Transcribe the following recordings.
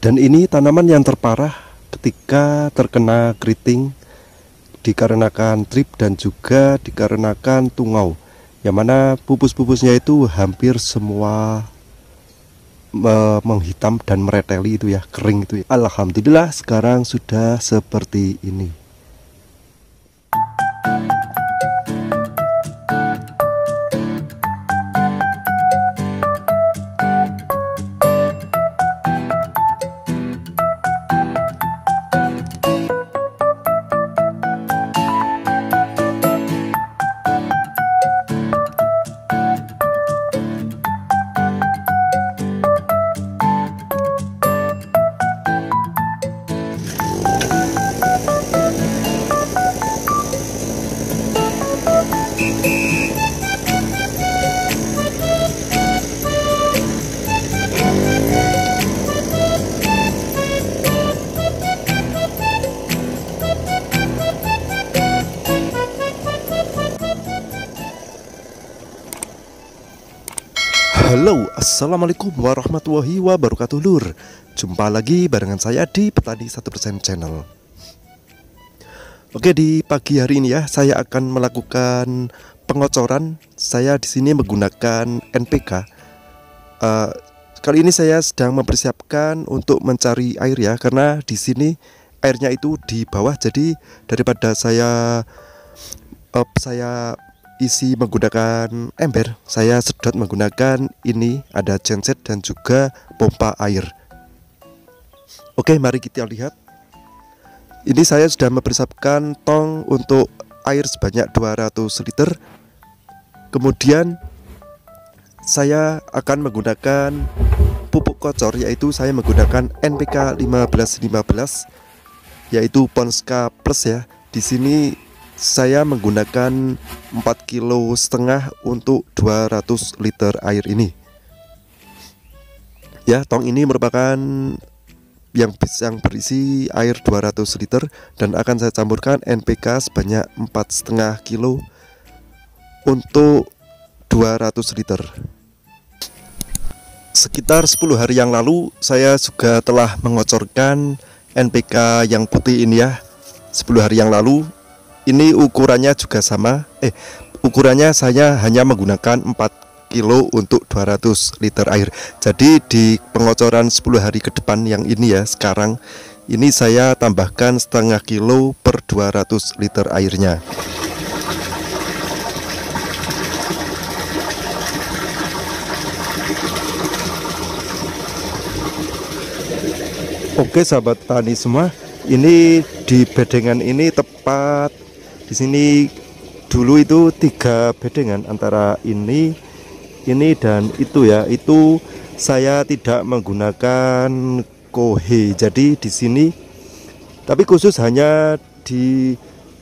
Dan ini tanaman yang terparah ketika terkena keriting dikarenakan trip dan juga dikarenakan tungau, yang mana pupus-pupusnya itu hampir semua menghitam dan mereteli itu ya, kering itu ya. Alhamdulillah sekarang sudah seperti ini. Halo, assalamualaikum warahmatullahi wabarakatuh lur. Jumpa lagi barengan saya di Petani 1% Channel. Oke, di pagi hari ini ya, saya akan melakukan pengocoran. Saya di sini menggunakan NPK. Kali ini saya sedang mempersiapkan untuk mencari air ya, karena di sini airnya itu di bawah. Jadi daripada saya isi menggunakan ember, saya sedot menggunakan ini, ada genset dan juga pompa air. Oke, mari kita lihat. Ini saya sudah mempersiapkan tong untuk air sebanyak 200 liter. Kemudian saya akan menggunakan pupuk kocor, yaitu saya menggunakan NPK 1515, yaitu Ponska Plus ya. Di sini saya menggunakan 4,5 kg untuk 200 liter air ini. Ya, tong ini merupakan yang berisi air 200 liter dan akan saya campurkan NPK sebanyak 4,5 kg untuk 200 liter. Sekitar 10 hari yang lalu saya juga telah mengocorkan NPK yang putih ini ya. 10 hari yang lalu. Ini ukurannya juga sama. Ukurannya saya hanya menggunakan 4 kg untuk 200 liter air. Jadi di pengocoran 10 hari ke depan yang ini ya, sekarang ini saya tambahkan 0,5 kg per 200 liter airnya. Oke sahabat tani semua, ini di bedengan ini tepat di sini dulu itu 3 bedengan antara ini dan itu ya. Itu saya tidak menggunakan kohe. Jadi di sini, tapi khusus hanya di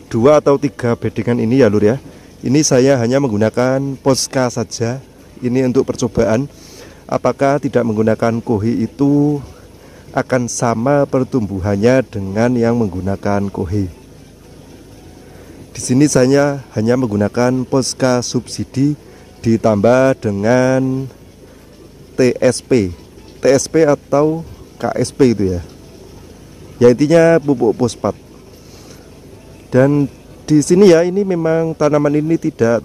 2 atau 3 bedengan ini ya lur ya. Ini saya hanya menggunakan Ponska saja. Ini untuk percobaan apakah tidak menggunakan kohe itu akan sama pertumbuhannya dengan yang menggunakan kohe. Di sini saya hanya menggunakan Ponska subsidi ditambah dengan TSP atau KSP itu ya. Ya intinya pupuk fosfat. Dan di sini ya, ini memang tanaman ini tidak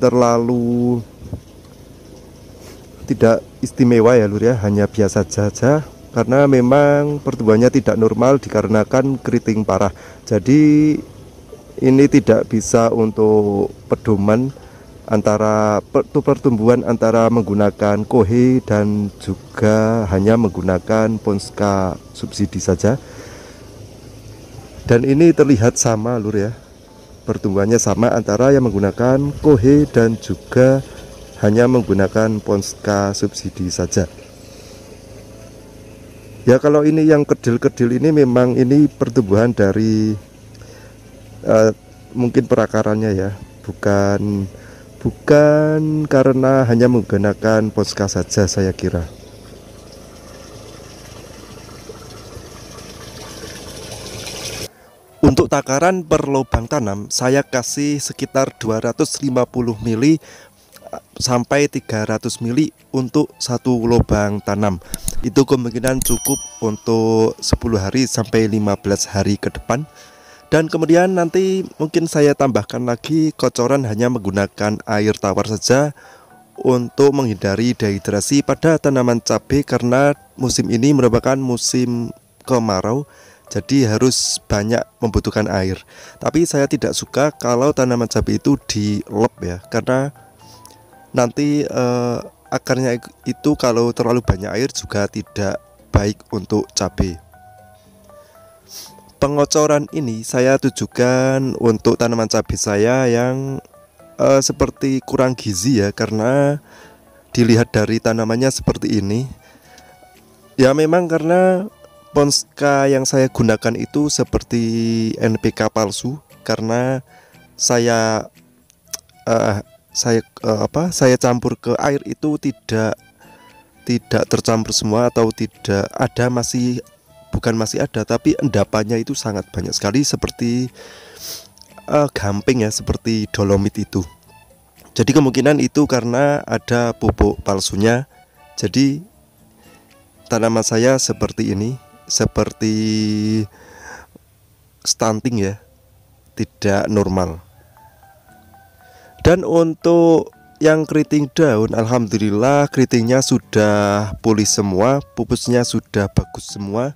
istimewa ya lur ya, hanya biasa saja karena memang pertumbuhannya tidak normal dikarenakan keriting parah. Jadi ini tidak bisa untuk pedoman antara pertumbuhan antara menggunakan kohe dan juga hanya menggunakan Ponska subsidi saja. Dan ini terlihat sama lur ya, pertumbuhannya sama antara yang menggunakan kohe dan juga hanya menggunakan Ponska subsidi saja. Ya, kalau ini yang kedil-kedil ini memang ini pertumbuhan dari mungkin perakarannya ya, bukan karena hanya menggunakan Ponska saja saya kira. Untuk takaran per lubang tanam saya kasih sekitar 250 mili sampai 300 mili untuk satu lubang tanam. Itu kemungkinan cukup untuk 10 hari sampai 15 hari ke depan. Dan kemudian nanti mungkin saya tambahkan lagi kocoran hanya menggunakan air tawar saja untuk menghindari dehidrasi pada tanaman cabai, karena musim ini merupakan musim kemarau, jadi harus banyak membutuhkan air. Tapi saya tidak suka kalau tanaman cabai itu dilep ya, karena nanti akarnya itu kalau terlalu banyak air juga tidak baik untuk cabai. Pengocoran ini saya tujukan untuk tanaman cabai saya yang seperti kurang gizi ya, karena dilihat dari tanamannya seperti ini. Ya memang karena Ponska yang saya gunakan itu seperti NPK palsu, karena saya saya campur ke air itu tidak tercampur semua, atau tidak ada, bukan masih ada, tapi endapannya itu sangat banyak sekali, seperti gamping ya, seperti dolomit itu. Jadi kemungkinan itu karena ada pupuk palsunya. Jadi tanaman saya seperti ini, seperti stunting ya, tidak normal. Dan untuk yang keriting daun, alhamdulillah keritingnya sudah pulih semua, pupusnya sudah bagus semua.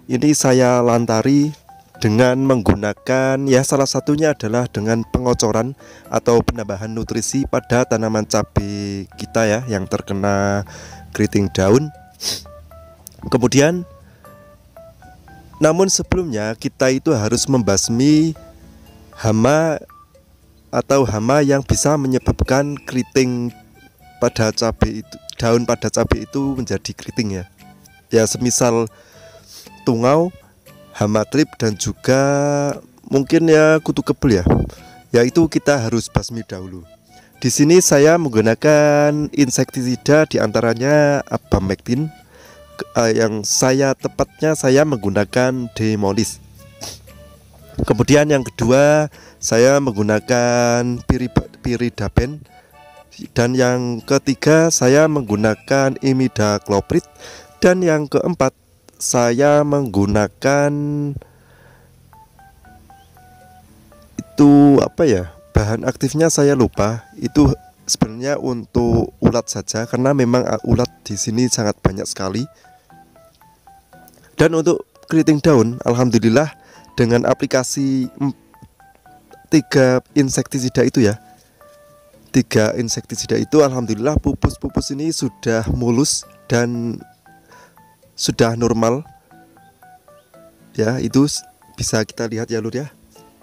Ini saya lantari dengan menggunakan, ya salah satunya adalah dengan pengocoran atau penambahan nutrisi pada tanaman cabai kita ya, yang terkena keriting daun. Kemudian, namun sebelumnya kita itu harus membasmi hama atau hama yang bisa menyebabkan keriting pada cabai itu, daun pada cabai itu menjadi keriting ya. Ya semisal tungau, hama trip, dan juga mungkin ya kutu kebul ya. Yaitu kita harus basmi dahulu. Di sini saya menggunakan insektisida, diantaranya abamectin. Yang tepatnya saya menggunakan Demolis. Kemudian yang kedua saya menggunakan Piridapen, dan yang ketiga saya menggunakan Imidacloprid, dan yang keempat saya menggunakan itu apa ya, bahan aktifnya saya lupa. Itu sebenarnya untuk ulat saja, karena memang ulat di sini sangat banyak sekali. Dan untuk keriting daun, alhamdulillah dengan aplikasi 3 insektisida itu ya, 3 insektisida itu alhamdulillah pupus-pupus ini sudah mulus dan sudah normal ya. Itu bisa kita lihat ya lur ya,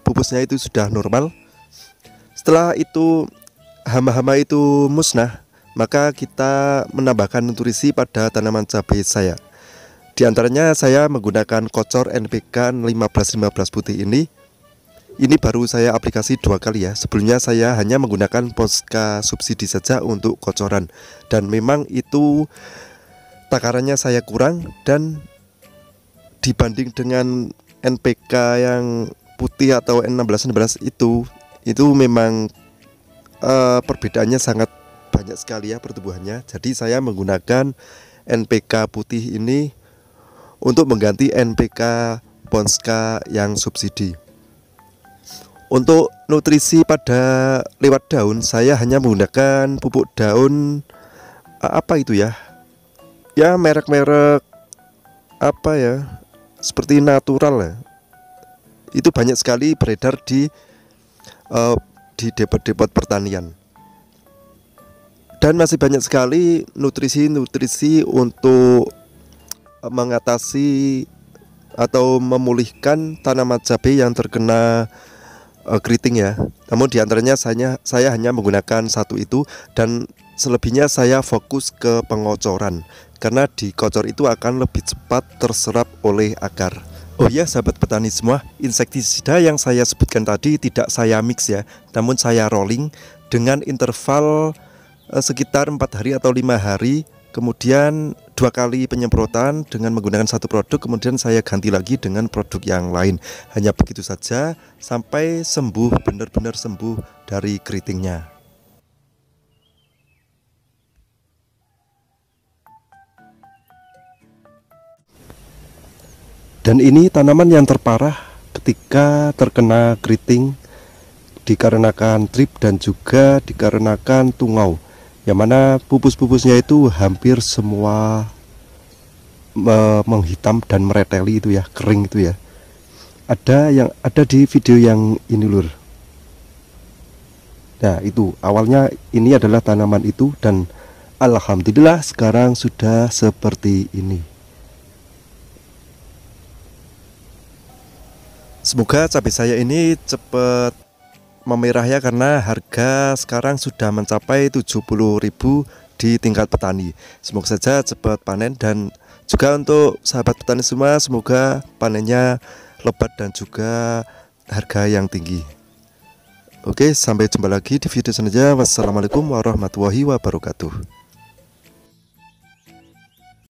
pupusnya itu sudah normal. Setelah itu hama-hama itu musnah, maka kita menambahkan nutrisi pada tanaman cabai saya. Di antaranya saya menggunakan kocor NPK 15-15 putih ini. Ini baru saya aplikasi 2 kali ya. Sebelumnya saya hanya menggunakan Ponska subsidi saja untuk kocoran, dan memang itu takarannya saya kurang, dan dibanding dengan NPK yang putih atau N16-16 itu memang perbedaannya sangat banyak sekali ya pertumbuhannya. Jadi saya menggunakan NPK putih ini untuk mengganti NPK Ponska yang subsidi. Untuk nutrisi pada lewat daun, saya hanya menggunakan pupuk daun apa itu ya? Ya merek-merek apa ya? Seperti natural ya. Itu banyak sekali beredar di depot-depot pertanian. Dan masih banyak sekali nutrisi-nutrisi untuk mengatasi atau memulihkan tanaman cabai yang terkena keriting ya. Namun diantaranya saya hanya menggunakan satu itu, dan selebihnya saya fokus ke pengocoran, karena dikocor itu akan lebih cepat terserap oleh akar. Oh ya sahabat petani semua, insektisida yang saya sebutkan tadi tidak saya mix ya, namun saya rolling dengan interval sekitar 4 hari atau 5 hari. Kemudian 2 kali penyemprotan dengan menggunakan satu produk, kemudian saya ganti lagi dengan produk yang lain. Hanya begitu saja sampai sembuh, benar-benar sembuh dari keritingnya. Dan ini tanaman yang terparah ketika terkena keriting dikarenakan trip dan juga dikarenakan tungau, yang mana pupus-pupusnya itu hampir semua menghitam dan mereteli itu ya, kering itu ya. Ada di video yang ini lur. Nah itu awalnya ini adalah tanaman itu, dan alhamdulillah sekarang sudah seperti ini. Semoga cabai saya ini cepat memerah ya, karena harga sekarang sudah mencapai 70.000 di tingkat petani. Semoga saja cepat panen, dan juga untuk sahabat petani semua, semoga panennya lebat dan juga harga yang tinggi. Oke, sampai jumpa lagi di video selanjutnya. Wassalamualaikum warahmatullahi wabarakatuh.